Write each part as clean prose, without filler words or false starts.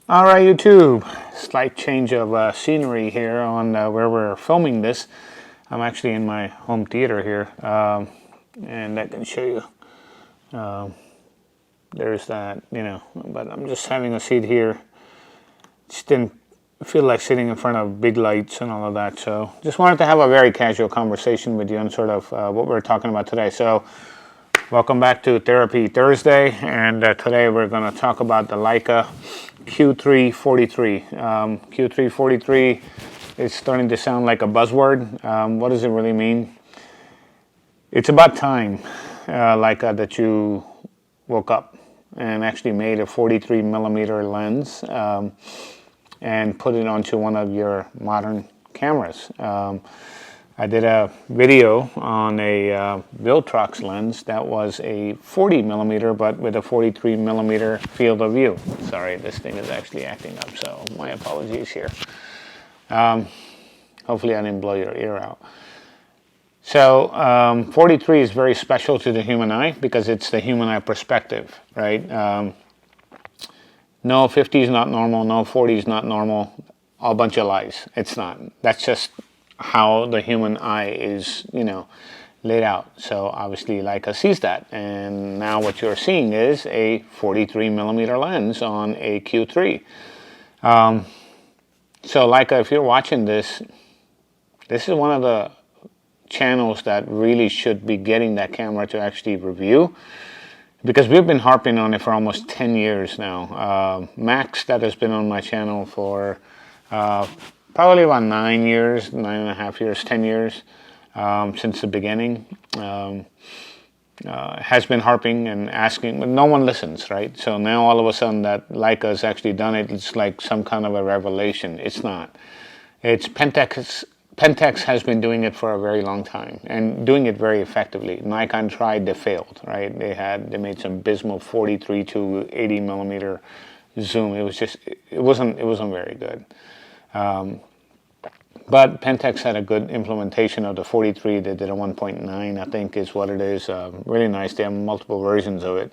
All right, YouTube. Slight change of scenery here on where we're filming this. I'm actually in my home theater here, and I can show you. There's that, but I'm just having a seat here. Just didn't feel like sitting in front of big lights and all of that, so just wanted to have a very casual conversation with you on sort of what we're talking about today. So, welcome back to Therapy Thursday, and today we're going to talk about the Leica Q3 43. Q3 43 is starting to sound like a buzzword. What does it really mean? It's about time, Leica, that you woke up and actually made a 43 millimeter lens and put it onto one of your modern cameras. I did a video on a Viltrox lens that was a 40 millimeter, but with a 43 millimeter field of view. Sorry, this thing is actually acting up, so my apologies here. Hopefully I didn't blow your ear out. So 43 is very special to the human eye because it's the human eye perspective, right? No, 50 is not normal, no, 40 is not normal, a bunch of lies. It's not. That's just how the human eye is, laid out. So obviously Leica sees that, and now what you're seeing is a 43 millimeter lens on a Q3. So Leica, if you're watching this is one of the channels that really should be getting that camera to actually review, because we've been harping on it for almost 10 years now. Max, that has been on my channel for probably about 9 years, 9.5 years, 10 years, since the beginning, has been harping and asking, but no one listens, right? So now all of a sudden that Leica has actually done it, it's like some kind of a revelation. It's not. It's Pentax. Pentax has been doing it for a very long time and doing it very effectively. Nikon tried, they failed, right? They made some abysmal 43 to 80 millimeter zoom. It wasn't very good. But Pentax had a good implementation of the 43. They did a 1.9, I think is what it is. Really nice. They have multiple versions of it.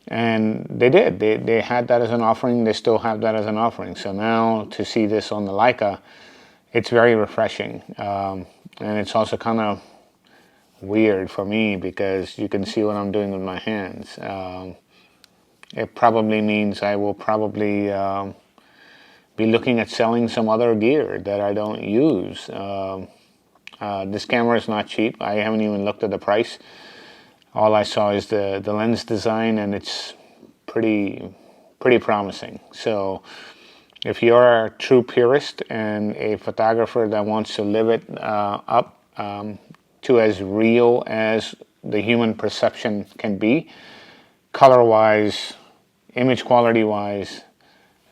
And they did. They had that as an offering. They still have that as an offering. So now to see this on the Leica, it's very refreshing. And it's also kind of weird for me because you can see what I'm doing with my hands. It probably means I will probably be looking at selling some other gear that I don't use. This camera is not cheap. I haven't even looked at the price. All I saw is the lens design, and it's pretty promising. So if you're a true purist and a photographer that wants to live it up to as real as the human perception can be, color-wise, image quality-wise,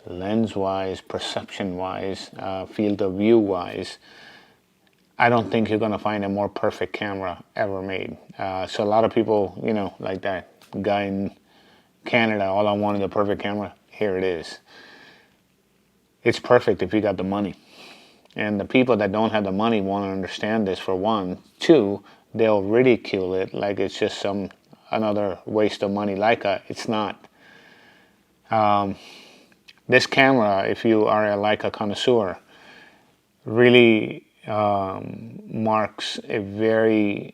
lens-wise, perception-wise, field of view-wise, I don't think you're going to find a more perfect camera ever made. So a lot of people, like that guy in Canada, all I wanted a perfect camera, here it is. It's perfect if you got the money. And the people that don't have the money want to understand this, for one. Two, they'll ridicule it like it's just another waste of money. Leica, it's not. This camera, if you are a Leica connoisseur, really marks a very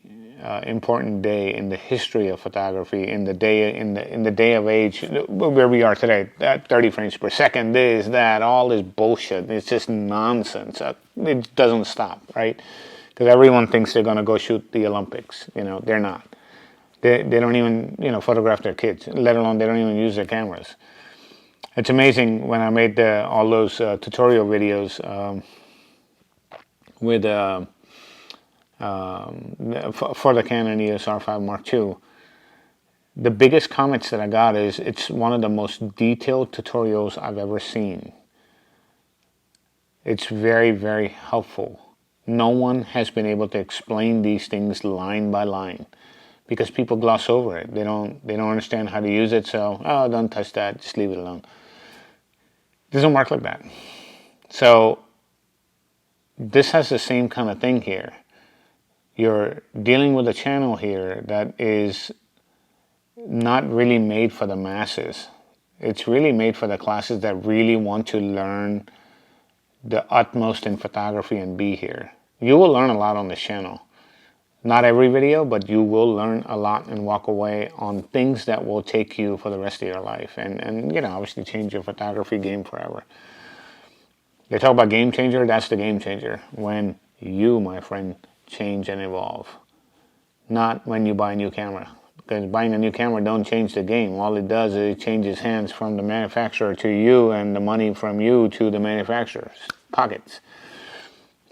important day in the history of photography, in the day of age where we are today. That 30 frames per second, this, that, all this bullshit. It's just nonsense. It doesn't stop, right? Because everyone thinks they're going to go shoot the Olympics. They're not. They don't even photograph their kids, let alone they don't even use their cameras. It's amazing when I made all those tutorial videos with for the Canon EOS R5 Mark II. The biggest comments that I got is it's one of the most detailed tutorials I've ever seen. It's very, very helpful. No one has been able to explain these things line by line because people gloss over it. They don't understand how to use it, so don't touch that, just leave it alone. It doesn't work like that. So this has the same kind of thing here. You're dealing with a channel here that is not really made for the masses. It's really made for the classes that really want to learn the utmost in photography and be here. You will learn a lot on this channel. Not every video, but you will learn a lot and walk away on things that will take you for the rest of your life. And you know, obviously change your photography game forever. They talk about game changer, that's the game changer. When you, my friend, change and evolve. Not when you buy a new camera. Because buying a new camera don't change the game. All it does is it changes hands from the manufacturer to you, and the money from you to the manufacturer's pockets.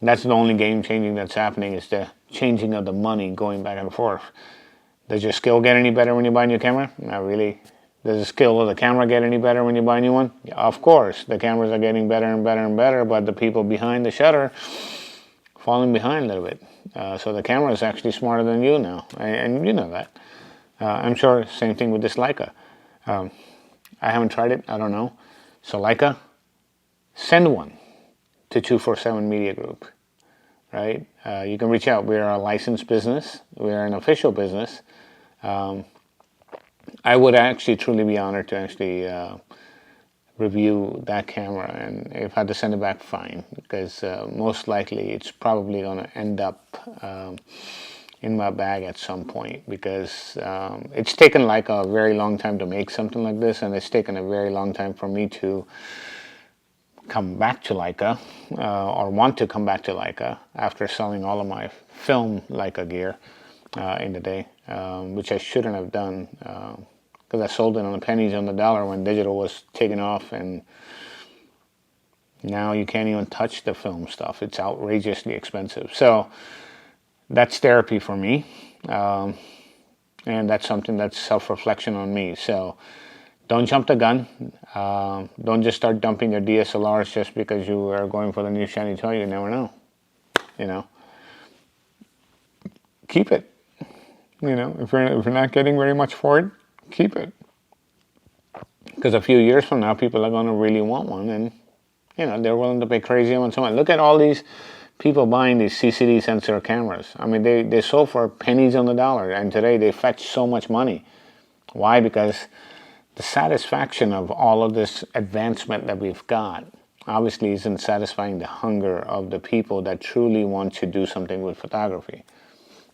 That's the only game changing that's happening, is the changing of the money going back and forth. Does your skill get any better when you buy a new camera? Not really. Does the skill of the camera get any better when you buy a new one? Yeah, of course, the cameras are getting better and better and better, but the people behind the shutter falling behind a little bit. So the camera is actually smarter than you now, and you know that. I'm sure same thing with this Leica. I haven't tried it, I don't know. So Leica, send one to 247 Media Group, right? You can reach out. We are a licensed business. We are an official business. I would actually truly be honored to actually review that camera, and if I had to send it back, fine, because most likely it's probably going to end up in my bag at some point, because it's taken like a very long time to make something like this, and it's taken a very long time for me to come back to Leica, or want to come back to Leica after selling all of my film Leica gear in the day, which I shouldn't have done, because I sold it on the pennies on the dollar when digital was taking off, and now you can't even touch the film stuff. It's outrageously expensive. So that's therapy for me, and that's something that's self-reflection on me. So don't jump the gun. Don't just start dumping your DSLRs just because you are going for the new shiny toy. You never know. You know, keep it. You know, if you're not getting very much for it, keep it. Because a few years from now, people are going to really want one, and you know, they're willing to pay crazy amounts of money. Look at all these people buying these CCD sensor cameras. I mean, they sold for pennies on the dollar, and today they fetch so much money. Why? Because the satisfaction of all of this advancement that we've got obviously isn't satisfying the hunger of the people that truly want to do something with photography.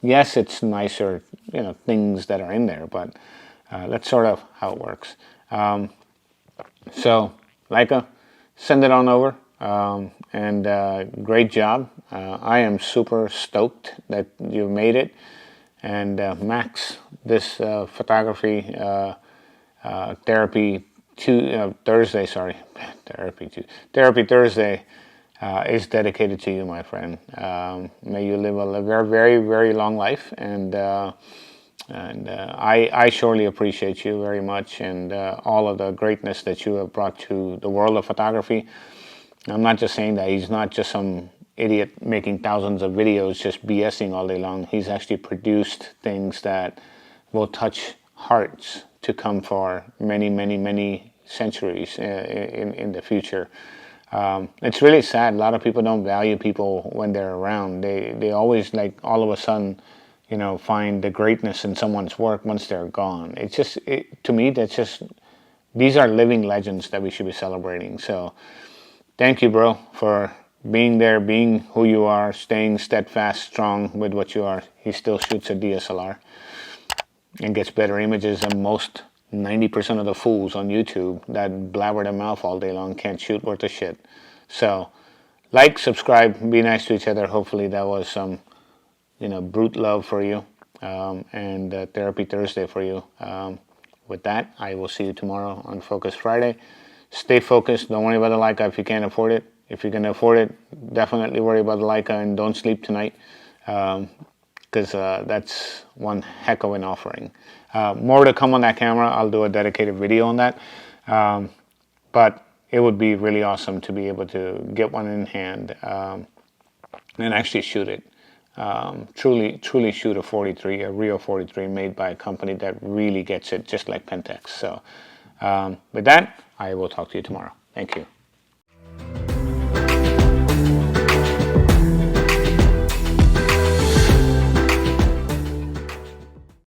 Yes, it's nicer, you know, things that are in there, but that's sort of how it works. So, Leica, send it on over, and great job. I am super stoked that you made it, and Max, this photography Therapy Thursday, sorry, Therapy Thursday is dedicated to you, my friend. May you live a very, very, very long life, and I surely appreciate you very much, and all of the greatness that you have brought to the world of photography. I'm not just saying that. He's not just some idiot making thousands of videos just BSing all day long. He's actually produced things that will touch hearts to come for many, many, many centuries in the future. It's really sad. A lot of people don't value people when they're around. They always, like, all of a sudden, you know, find the greatness in someone's work once they're gone. It's just, to me, that's just, these are living legends that we should be celebrating. So thank you, bro, for being there, being who you are, staying steadfast, strong with what you are. He still shoots a DSLR and gets better images than most 90% of the fools on YouTube that blabber their mouth all day long, can't shoot worth a shit. So, like, subscribe, be nice to each other. Hopefully that was some, you know, brute love for you, and Therapy Thursday for you. With that, I will see you tomorrow on Focus Friday. Stay focused. Don't worry about the Leica if you can't afford it. If you can afford it, definitely worry about the Leica, and don't sleep tonight, because that's one heck of an offering. More to come on that camera. I'll do a dedicated video on that. But it would be really awesome to be able to get one in hand and actually shoot it. Truly shoot a 43, a real 43 made by a company that really gets it, just like Pentax. So with that, I will talk to you tomorrow. Thank you.